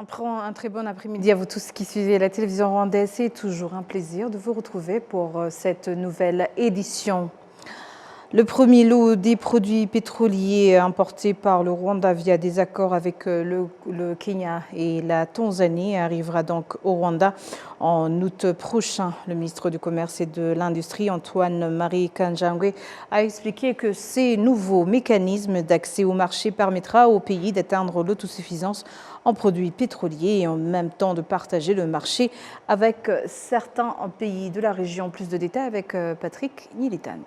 Un très bon après-midi à vous tous qui suivez la télévision rwandaise. C'est toujours un plaisir de vous retrouver pour cette nouvelle édition. Le premier lot des produits pétroliers importés par le Rwanda via des accords avec le Kenya et la Tanzanie arrivera donc au Rwanda en août prochain. Le ministre du Commerce et de l'Industrie, Antoine-Marie Kanjangwe, a expliqué que ces nouveaux mécanismes d'accès au marché permettra au pays d'atteindre l'autosuffisance en produits pétroliers et en même temps de partager le marché avec certains pays de la région. Plus de détails avec Patrick Nilitandi.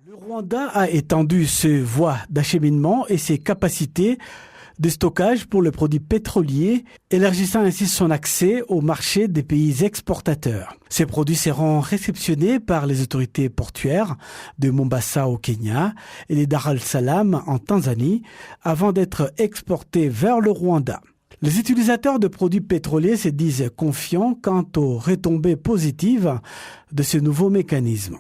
Le Rwanda a étendu ses voies d'acheminement et ses capacités de stockage pour les produits pétroliers, élargissant ainsi son accès au marché des pays exportateurs. Ces produits seront réceptionnés par les autorités portuaires de Mombasa au Kenya et de Dar es-Salaam en Tanzanie avant d'être exportés vers le Rwanda. Les utilisateurs de produits pétroliers se disent confiants quant aux retombées positives de ce nouveau mécanisme.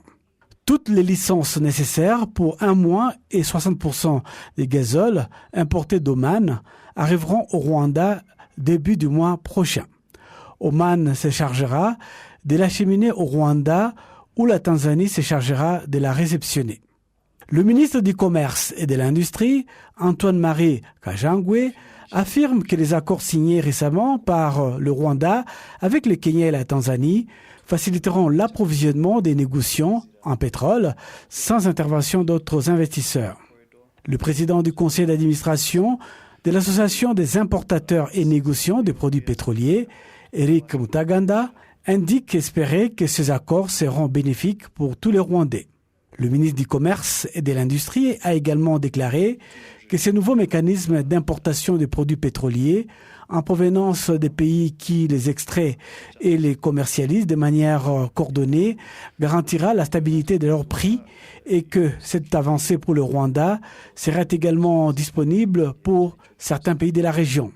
Toutes les licences nécessaires pour 1 mois et 60% des gazoles importés d'Oman arriveront au Rwanda début du mois prochain. Oman se chargera de l'acheminer au Rwanda où la Tanzanie se chargera de la réceptionner. Le ministre du Commerce et de l'Industrie, Antoine-Marie Kanjangwe, affirme que les accords signés récemment par le Rwanda avec le Kenya et la Tanzanie faciliteront l'approvisionnement des négociants en pétrole sans intervention d'autres investisseurs. Le président du conseil d'administration de l'Association des importateurs et négociants de produits pétroliers, Eric Mutaganda, indique espérer que ces accords seront bénéfiques pour tous les Rwandais. Le ministre du Commerce et de l'Industrie a également déclaré que ces nouveaux mécanismes d'importation de produits pétroliers en provenance des pays qui les extraient et les commercialisent de manière coordonnée garantira la stabilité de leurs prix et que cette avancée pour le Rwanda sera également disponible pour certains pays de la région.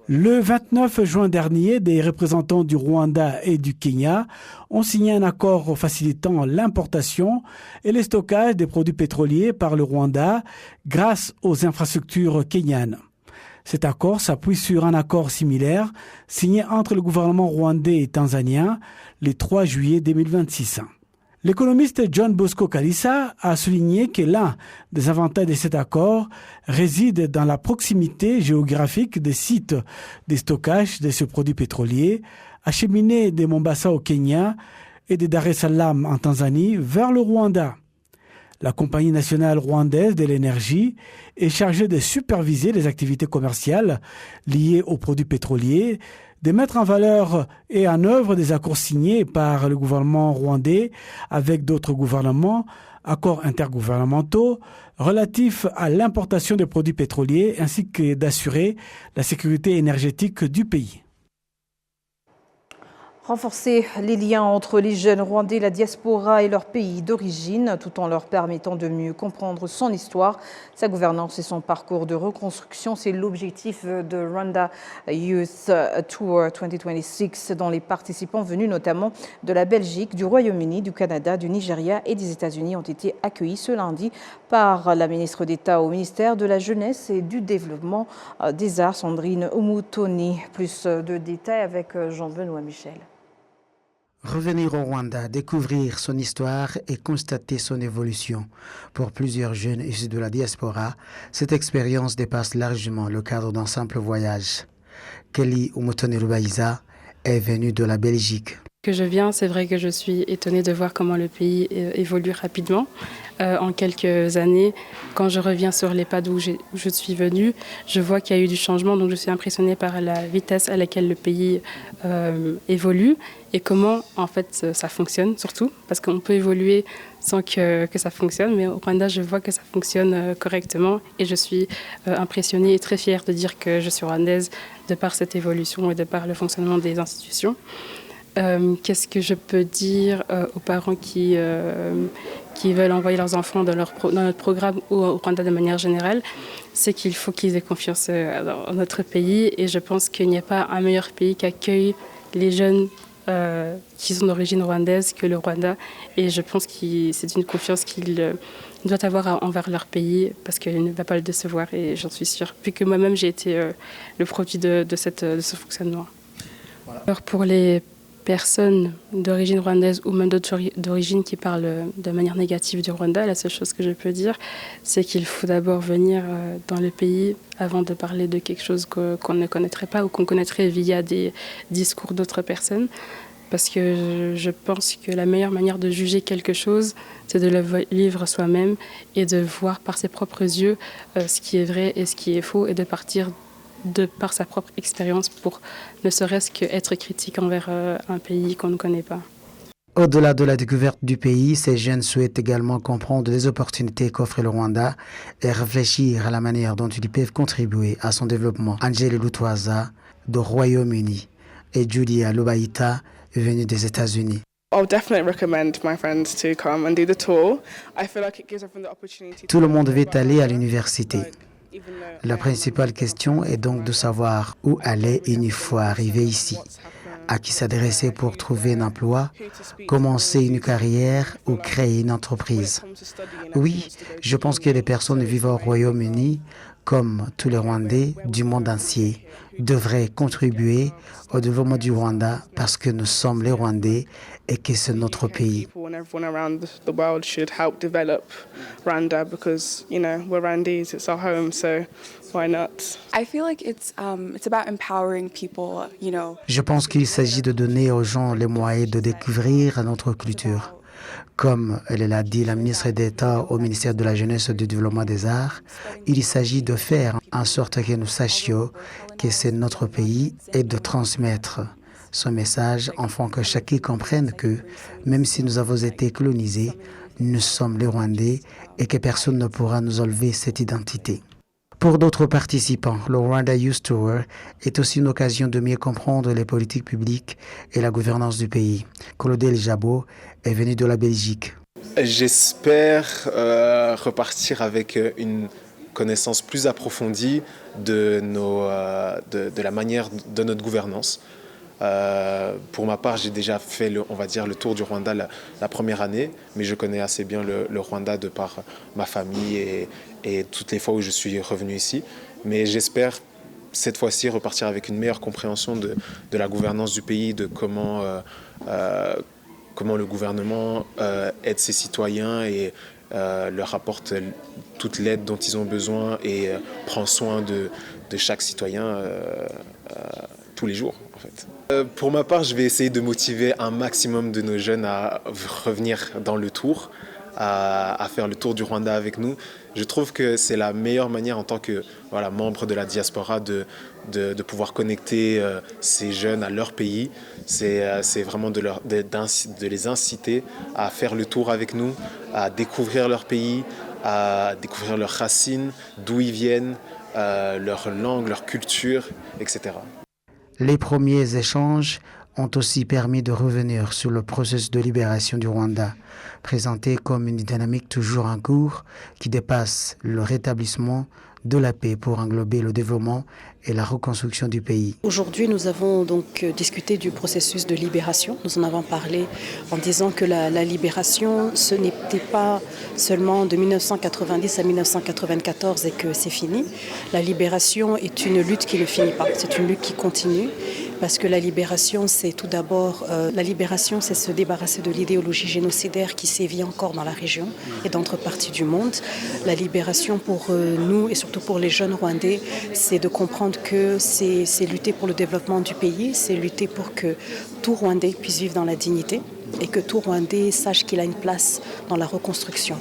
Le 29 juin dernier, des représentants du Rwanda et du Kenya ont signé un accord facilitant l'importation et le stockage des produits pétroliers par le Rwanda grâce aux infrastructures kenyanes. Cet accord s'appuie sur un accord similaire signé entre le gouvernement rwandais et tanzanien le 3 juillet 2026. L'économiste John Bosco Kalisa a souligné que l'un des avantages de cet accord réside dans la proximité géographique des sites de stockage de ce produit pétrolier acheminés de Mombasa au Kenya et de Dar es-Salaam en Tanzanie vers le Rwanda. La compagnie nationale rwandaise de l'énergie est chargée de superviser les activités commerciales liées aux produits pétroliers, de mettre en valeur et en œuvre des accords signés par le gouvernement rwandais avec d'autres gouvernements, accords intergouvernementaux relatifs à l'importation de produits pétroliers ainsi que d'assurer la sécurité énergétique du pays. Renforcer les liens entre les jeunes Rwandais, la diaspora et leur pays d'origine, tout en leur permettant de mieux comprendre son histoire, sa gouvernance et son parcours de reconstruction. C'est l'objectif de Rwanda Youth Tour 2026, dont les participants venus notamment de la Belgique, du Royaume-Uni, du Canada, du Nigeria et des États-Unis ont été accueillis ce lundi par la ministre d'État au ministère de la Jeunesse et du Développement des Arts, Sandrine Umutoni. Plus de détails avec Jean-Benoît Michel. Revenir au Rwanda, découvrir son histoire et constater son évolution. Pour plusieurs jeunes issus de la diaspora, cette expérience dépasse largement le cadre d'un simple voyage. Kelly Umutoni Rubaiza est venue de la Belgique. Que je viens, c'est vrai que je suis étonnée de voir comment le pays évolue rapidement. En quelques années, quand je reviens sur les pas d'où je suis venue, je vois qu'il y a eu du changement, donc je suis impressionnée par la vitesse à laquelle le pays évolue et comment en fait ça fonctionne surtout, parce qu'on peut évoluer sans que ça fonctionne, mais au Rwanda, je vois que ça fonctionne correctement et je suis impressionnée et très fière de dire que je suis rwandaise de par cette évolution et de par le fonctionnement des institutions. Qu'est-ce que je peux dire aux parents qui veulent envoyer leurs enfants dans notre programme ou au Rwanda de manière générale, c'est qu'il faut qu'ils aient confiance dans notre pays et je pense qu'il n'y a pas un meilleur pays qui accueille les jeunes qui sont d'origine rwandaise que le Rwanda. Et je pense que c'est une confiance qu'ils doivent avoir envers leur pays parce qu'il ne va pas le décevoir, et j'en suis sûre, vu que moi-même j'ai été le produit de ce fonctionnement. Voilà. Alors pour les personnes d'origine rwandaise ou même d'autres d'origine qui parlent de manière négative du Rwanda, la seule chose que je peux dire, c'est qu'il faut d'abord venir dans le pays avant de parler de quelque chose qu'on ne connaîtrait pas ou qu'on connaîtrait via des discours d'autres personnes. Parce que je pense que la meilleure manière de juger quelque chose, c'est de le vivre soi-même et de voir par ses propres yeux ce qui est vrai et ce qui est faux, et de partir par sa propre expérience pour ne serait-ce qu'être critique envers un pays qu'on ne connaît pas. Au-delà de la découverte du pays, ces jeunes souhaitent également comprendre les opportunités qu'offre le Rwanda et réfléchir à la manière dont ils peuvent contribuer à son développement. Angèle Lutwaza, du Royaume-Uni, et Julia Lobaïta, venue des États-Unis. Tout le monde veut aller à l'université. La principale question est donc de savoir où aller une fois arrivé ici, à qui s'adresser pour trouver un emploi, commencer une carrière ou créer une entreprise. Oui, je pense que les personnes vivant au Royaume-Uni, comme tous les Rwandais du monde entier, devraient contribuer au développement du Rwanda parce que nous sommes les Rwandais et que c'est notre pays. Je pense qu'il s'agit de donner aux gens les moyens de découvrir notre culture. Comme elle l'a dit la ministre d'État au ministère de la Jeunesse et du Développement des Arts, il s'agit de faire en sorte que nous sachions que c'est notre pays et de transmettre son message afin que chacun comprenne que même si nous avons été colonisés, nous sommes les Rwandais et que personne ne pourra nous enlever cette identité. Pour d'autres participants, le Rwanda Youth Tour est aussi une occasion de mieux comprendre les politiques publiques et la gouvernance du pays. Claudel Jabot est venu de la Belgique. J'espère repartir avec une connaissance plus approfondie de la manière de notre gouvernance. Pour ma part, j'ai déjà fait le tour du Rwanda la première année, mais je connais assez bien le Rwanda de par ma famille et toutes les fois où je suis revenu ici. Mais j'espère cette fois-ci repartir avec une meilleure compréhension de la gouvernance du pays, de comment le gouvernement aide ses citoyens et leur apporte toute l'aide dont ils ont besoin et prend soin de chaque citoyen tous les jours, en fait. Pour ma part, je vais essayer de motiver un maximum de nos jeunes à revenir dans le tour, à faire le tour du Rwanda avec nous. Je trouve que c'est la meilleure manière en tant que membre de la diaspora de pouvoir connecter ces jeunes à leur pays. C'est vraiment de les inciter à faire le tour avec nous, à découvrir leur pays, à découvrir leurs racines, d'où ils viennent, leur langue, leur culture, etc. Les premiers échanges ont aussi permis de revenir sur le processus de libération du Rwanda, présenté comme une dynamique toujours en cours qui dépasse le rétablissement de la paix pour englober le développement et la reconstruction du pays. Aujourd'hui, nous avons donc discuté du processus de libération. Nous en avons parlé en disant que la libération, ce n'était pas seulement de 1990 à 1994 et que c'est fini. La libération est une lutte qui ne finit pas. C'est une lutte qui continue. Parce que la libération, c'est tout d'abord, c'est se débarrasser de l'idéologie génocidaire qui sévit encore dans la région et dans d'autres parties du monde. La libération pour nous et surtout pour les jeunes Rwandais, c'est de comprendre que c'est lutter pour le développement du pays, c'est lutter pour que tout Rwandais puisse vivre dans la dignité et que tout Rwandais sache qu'il a une place dans la reconstruction.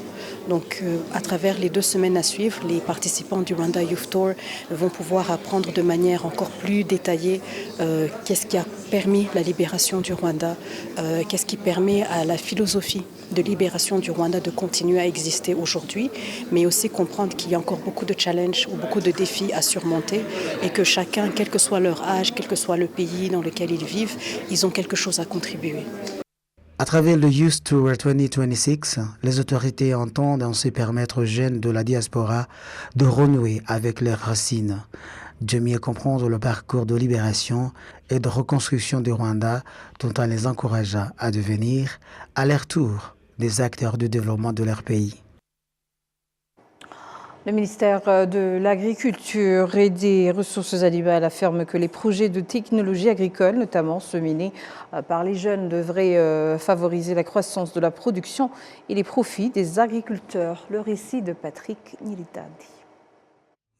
Donc, à travers les 2 semaines à suivre, les participants du Rwanda Youth Tour vont pouvoir apprendre de manière encore plus détaillée qu'est-ce qui a permis la libération du Rwanda, qu'est-ce qui permet à la philosophie de libération du Rwanda de continuer à exister aujourd'hui, mais aussi comprendre qu'il y a encore beaucoup de challenges ou beaucoup de défis à surmonter et que chacun, quel que soit leur âge, quel que soit le pays dans lequel ils vivent, ils ont quelque chose à contribuer. À travers le Youth Tour 2026, les autorités entendent ainsi permettre aux jeunes de la diaspora de renouer avec leurs racines, de mieux comprendre le parcours de libération et de reconstruction du Rwanda, tout en les encourageant à devenir, à leur tour, des acteurs du développement de leur pays. Le ministère de l'Agriculture et des Ressources animales affirme que les projets de technologie agricole, notamment ceux menés par les jeunes, devraient favoriser la croissance de la production et les profits des agriculteurs. Le récit de Patrick Nilitadi.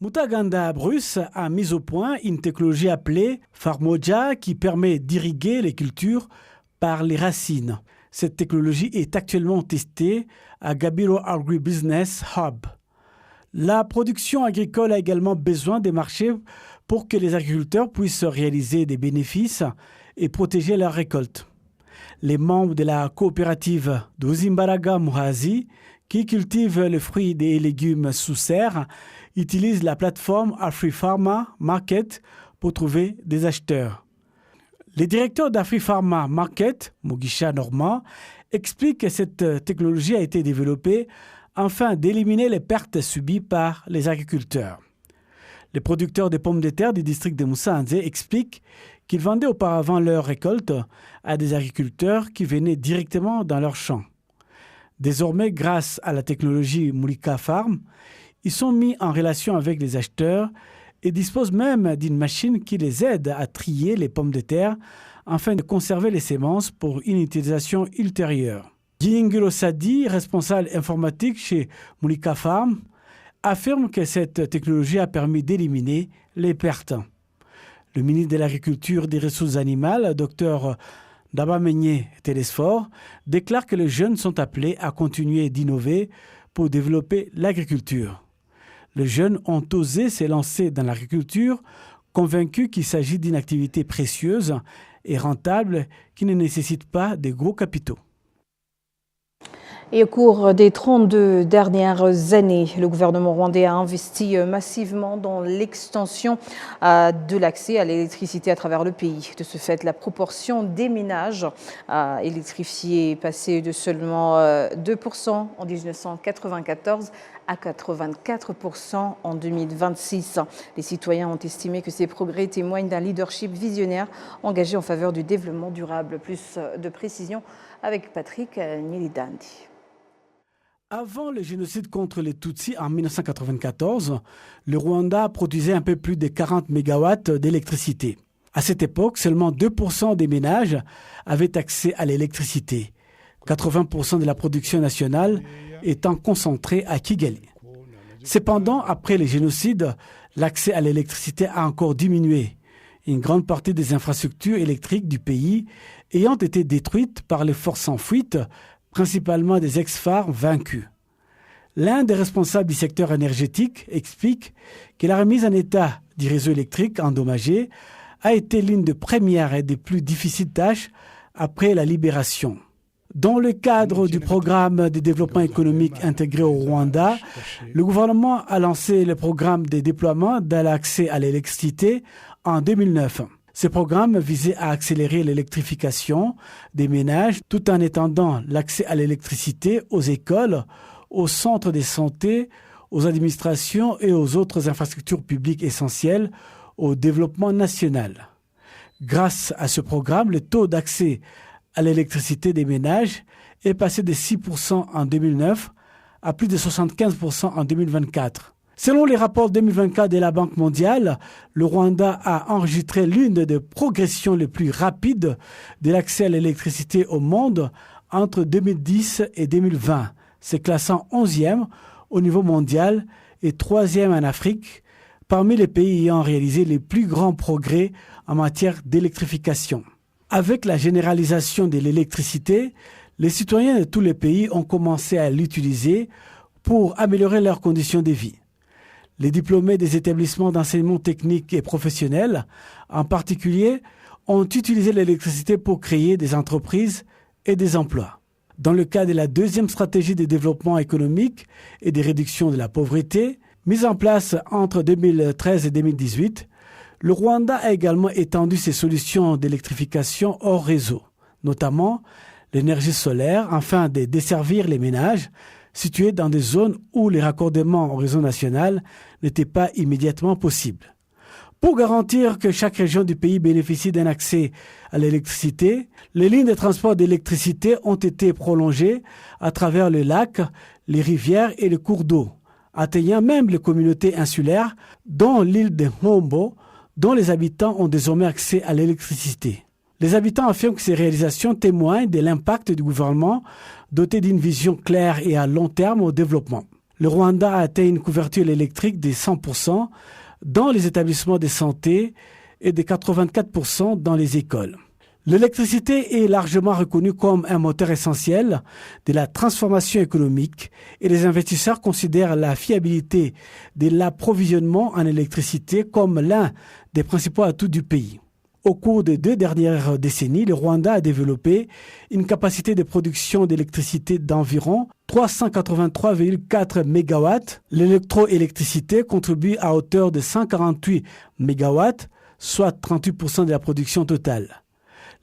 Mutaganda Bruce a mis au point une technologie appelée Farmoja qui permet d'irriguer les cultures par les racines. Cette technologie est actuellement testée à Gabiro Agribusiness Hub. La production agricole a également besoin des marchés pour que les agriculteurs puissent réaliser des bénéfices et protéger leurs récoltes. Les membres de la coopérative d'Ozimbaraga Muhazi, qui cultive les fruits et légumes sous serre, utilisent la plateforme AfriPharma Market pour trouver des acheteurs. Le directeur d'AfriPharma Market, Mugisha Normand, explique que cette technologie a été développée afin d'éliminer les pertes subies par les agriculteurs. Les producteurs de pommes de terre du district de Musanze expliquent qu'ils vendaient auparavant leurs récoltes à des agriculteurs qui venaient directement dans leurs champs. Désormais, grâce à la technologie Mulika Farm, ils sont mis en relation avec les acheteurs et disposent même d'une machine qui les aide à trier les pommes de terre afin de conserver les semences pour une utilisation ultérieure. Jingiro Sadi, responsable informatique chez Mulika Farm, affirme que cette technologie a permis d'éliminer les pertes. Le ministre de l'Agriculture et des Ressources animales, Dr Dabamenye Télésphore, déclare que les jeunes sont appelés à continuer d'innover pour développer l'agriculture. Les jeunes ont osé se lancer dans l'agriculture, convaincus qu'il s'agit d'une activité précieuse et rentable qui ne nécessite pas de gros capitaux. Et au cours des 32 dernières années, le gouvernement rwandais a investi massivement dans l'extension de l'accès à l'électricité à travers le pays. De ce fait, la proportion des ménages électrifiés est passée de seulement 2% en 1994 à 84% en 2026. Les citoyens ont estimé que ces progrès témoignent d'un leadership visionnaire engagé en faveur du développement durable. Plus de précision avec Patrick Nilidandi. Avant le génocide contre les Tutsis en 1994, le Rwanda produisait un peu plus de 40 mégawatts d'électricité. À cette époque, seulement 2% des ménages avaient accès à l'électricité, 80% de la production nationale étant concentrée à Kigali. Cependant, après le génocide, l'accès à l'électricité a encore diminué. Une grande partie des infrastructures électriques du pays ayant été détruites par les forces en fuite, principalement des ex-phares vaincus. L'un des responsables du secteur énergétique explique que la remise en état du réseau électrique endommagé a été l'une des premières et des plus difficiles tâches après la libération. Dans le cadre du programme de développement économique intégré au Rwanda, le gouvernement a lancé le programme de déploiement de l'accès à l'électricité en 2009. Ce programme visait à accélérer l'électrification des ménages tout en étendant l'accès à l'électricité aux écoles, aux centres de santé, aux administrations et aux autres infrastructures publiques essentielles au développement national. Grâce à ce programme, le taux d'accès à l'électricité des ménages est passé de 6% en 2009 à plus de 75% en 2024. Selon les rapports 2024 de la Banque mondiale, le Rwanda a enregistré l'une des progressions les plus rapides de l'accès à l'électricité au monde entre 2010 et 2020, se classant 11e au niveau mondial et 3e en Afrique, parmi les pays ayant réalisé les plus grands progrès en matière d'électrification. Avec la généralisation de l'électricité, les citoyens de tous les pays ont commencé à l'utiliser pour améliorer leurs conditions de vie. Les diplômés des établissements d'enseignement technique et professionnel, en particulier, ont utilisé l'électricité pour créer des entreprises et des emplois. Dans le cadre de la deuxième stratégie de développement économique et de réduction de la pauvreté, mise en place entre 2013 et 2018, le Rwanda a également étendu ses solutions d'électrification hors réseau, notamment l'énergie solaire, afin de desservir les ménages situés dans des zones où les raccordements au réseau national n'étaient pas immédiatement possibles. Pour garantir que chaque région du pays bénéficie d'un accès à l'électricité, les lignes de transport d'électricité ont été prolongées à travers les lacs, les rivières et les cours d'eau, atteignant même les communautés insulaires, dont l'île de Hombo, dont les habitants ont désormais accès à l'électricité. Les habitants affirment que ces réalisations témoignent de l'impact du gouvernement doté d'une vision claire et à long terme au développement. Le Rwanda a atteint une couverture électrique de 100% dans les établissements de santé et de 84% dans les écoles. L'électricité est largement reconnue comme un moteur essentiel de la transformation économique et les investisseurs considèrent la fiabilité de l'approvisionnement en électricité comme l'un des principaux atouts du pays. Au cours des 2 dernières décennies, le Rwanda a développé une capacité de production d'électricité d'environ 383,4 MW. L'électroélectricité contribue à hauteur de 148 MW, soit 38% de la production totale.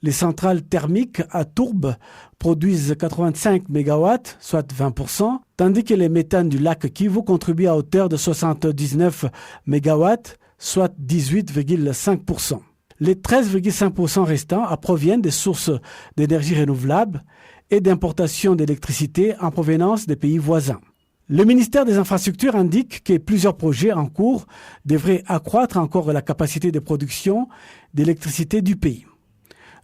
Les centrales thermiques à tourbe produisent 85 MW, soit 20%, tandis que les méthanes du lac Kivu contribuent à hauteur de 79 MW, soit 18,5%. Les 13,5% restants proviennent des sources d'énergie renouvelable et d'importation d'électricité en provenance des pays voisins. Le ministère des Infrastructures indique que plusieurs projets en cours devraient accroître encore la capacité de production d'électricité du pays.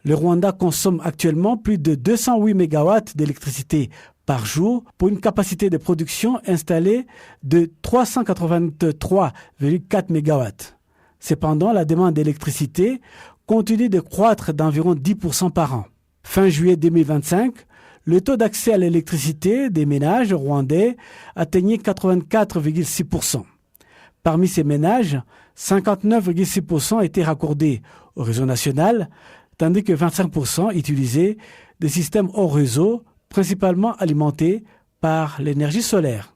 Le Rwanda consomme actuellement plus de 208 MW d'électricité par jour pour une capacité de production installée de 383,4 MW. Cependant, la demande d'électricité continue de croître d'environ 10% par an. Fin juillet 2025, le taux d'accès à l'électricité des ménages rwandais atteignait 84,6%. Parmi ces ménages, 59,6% étaient raccordés au réseau national, tandis que 25% utilisaient des systèmes hors réseau, principalement alimentés par l'énergie solaire.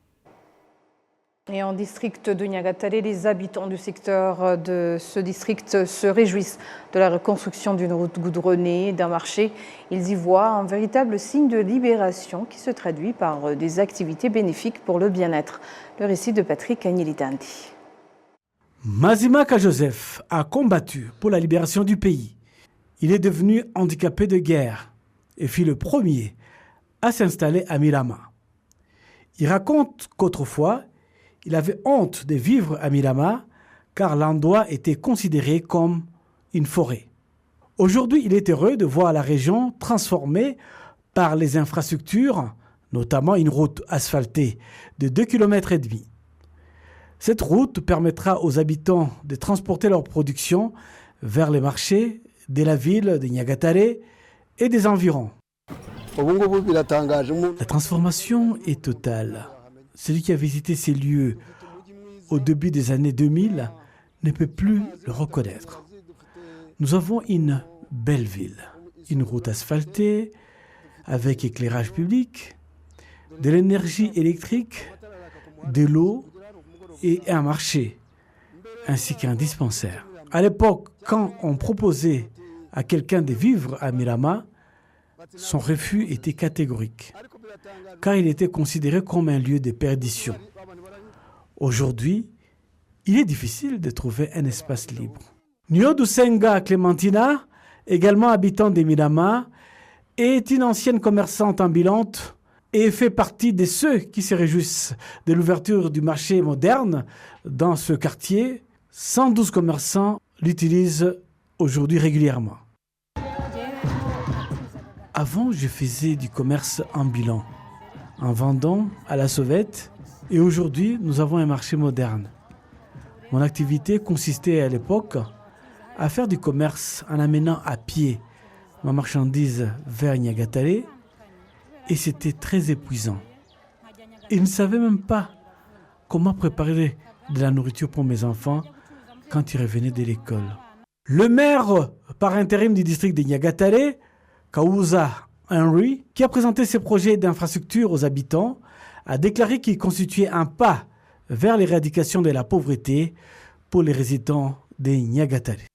Et en district de Nyagatare, les habitants du secteur de ce district se réjouissent de la reconstruction d'une route goudronnée, d'un marché. Ils y voient un véritable signe de libération qui se traduit par des activités bénéfiques pour le bien-être. Le récit de Patrick Agnelidandi. Mazimaka Joseph a combattu pour la libération du pays. Il est devenu handicapé de guerre et fut le premier à s'installer à Mirama. Il raconte qu'autrefois, il avait honte de vivre à Mirama car l'endroit était considéré comme une forêt. Aujourd'hui, il est heureux de voir la région transformée par les infrastructures, notamment une route asphaltée de 2,5 km. Cette route permettra aux habitants de transporter leur production vers les marchés de la ville de Nyagatare et des environs. La transformation est totale. Celui qui a visité ces lieux au début des années 2000 ne peut plus le reconnaître. Nous avons une belle ville, une route asphaltée avec éclairage public, de l'énergie électrique, de l'eau et un marché, ainsi qu'un dispensaire. À l'époque, quand on proposait à quelqu'un de vivre à Mirama, son refus était catégorique, car il était considéré comme un lieu de perdition. Aujourd'hui, il est difficile de trouver un espace libre. Nyodusenga Clementina, également habitant de Mirama, est une ancienne commerçante ambulante et fait partie de ceux qui se réjouissent de l'ouverture du marché moderne dans ce quartier. 112 commerçants l'utilisent aujourd'hui régulièrement. Avant, je faisais du commerce ambulant, en vendant à la sauvette, et aujourd'hui, nous avons un marché moderne. Mon activité consistait à l'époque à faire du commerce en amenant à pied ma marchandise vers Nyagatare, et c'était très épuisant. Et je ne savais même pas comment préparer de la nourriture pour mes enfants quand ils revenaient de l'école. Le maire par intérim du district de Nyagatare, Kauza Henry, qui a présenté ses projets d'infrastructure aux habitants, a déclaré qu'il constituait un pas vers l'éradication de la pauvreté pour les résidents de Nyagatare.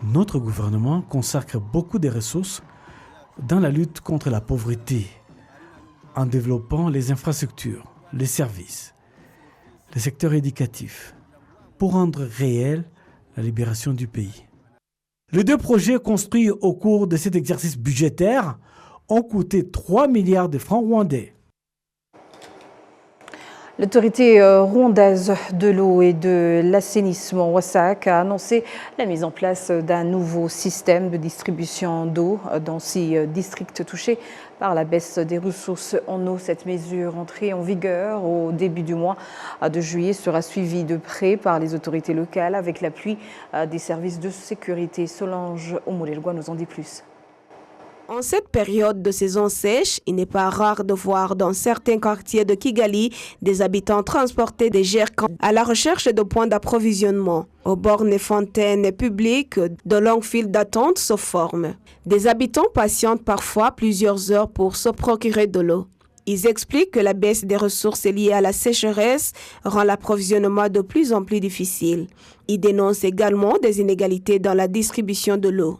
Notre gouvernement consacre beaucoup de ressources dans la lutte contre la pauvreté, en développant les infrastructures, les services, le secteur éducatif, pour rendre réelle la libération du pays. Les deux projets construits au cours de cet exercice budgétaire ont coûté 3 milliards de francs rwandais. L'autorité rwandaise de l'eau et de l'assainissement WASAC a annoncé la mise en place d'un nouveau système de distribution d'eau dans 6 districts touchés par la baisse des ressources en eau. Cette mesure entrée en vigueur au début du mois de juillet sera suivie de près par les autorités locales avec l'appui des services de sécurité. Solange Omolelwa nous en dit plus. En cette période de saison sèche, il n'est pas rare de voir dans certains quartiers de Kigali des habitants transporter des jerrycans à la recherche de points d'approvisionnement. Aux bornes et fontaines publiques, de longues files d'attente se forment. Des habitants patientent parfois plusieurs heures pour se procurer de l'eau. Ils expliquent que la baisse des ressources liée à la sécheresse rend l'approvisionnement de plus en plus difficile. Ils dénoncent également des inégalités dans la distribution de l'eau.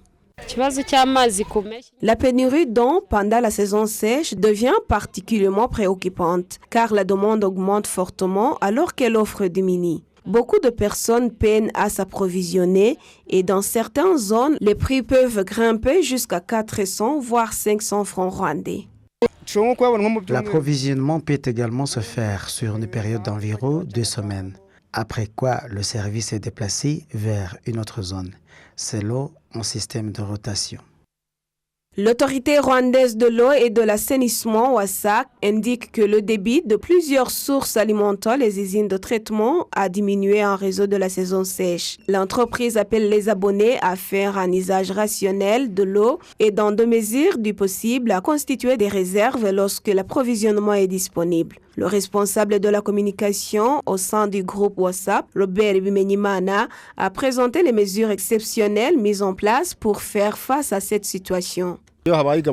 La pénurie d'eau pendant la saison sèche devient particulièrement préoccupante car la demande augmente fortement alors que l'offre diminue. Beaucoup de personnes peinent à s'approvisionner et dans certaines zones, les prix peuvent grimper jusqu'à 400 voire 500 francs rwandais. L'approvisionnement peut également se faire sur une période d'environ 2 semaines, après quoi le service est déplacé vers une autre zone. C'est l'eau en système de rotation. L'autorité rwandaise de l'eau et de l'assainissement WASAC indique que le débit de plusieurs sources alimentant les usines de traitement a diminué en raison de la saison sèche. L'entreprise appelle les abonnés à faire un usage rationnel de l'eau et dans de mesures du possible à constituer des réserves lorsque l'approvisionnement est disponible. Le responsable de la communication au sein du groupe WhatsApp, Robert Bimenyimana, a présenté les mesures exceptionnelles mises en place pour faire face à cette situation. Lorsque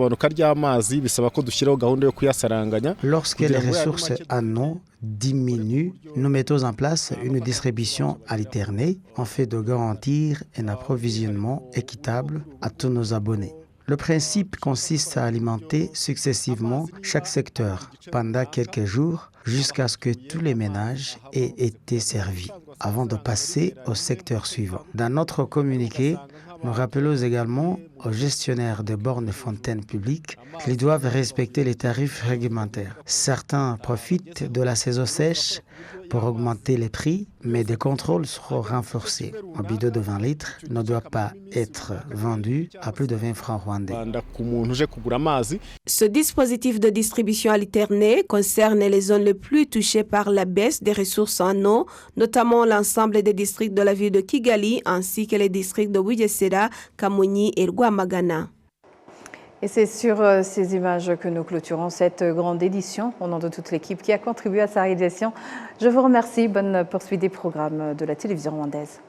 les ressources en eau diminuent, nous mettons en place une distribution alternée afin de garantir un approvisionnement équitable à tous nos abonnés. Le principe consiste à alimenter successivement chaque secteur pendant quelques jours jusqu'à ce que tous les ménages aient été servis avant de passer au secteur suivant. Dans notre communiqué, nous rappelons également aux gestionnaires de bornes et fontaines publiques qu'ils doivent respecter les tarifs réglementaires. Certains profitent de la saison sèche pour augmenter les prix, mais des contrôles seront renforcés. Un bidon de 20 litres ne doit pas être vendu à plus de 20 francs rwandais. Ce dispositif de distribution alternée concerne les zones les plus touchées par la baisse des ressources en eau, notamment l'ensemble des districts de la ville de Kigali ainsi que les districts de Bugesera, Kamonyi et Rwamagana. Et c'est sur ces images que nous clôturons cette grande édition. Au nom de toute l'équipe qui a contribué à sa réalisation, je vous remercie. Bonne poursuite des programmes de la télévision rwandaise.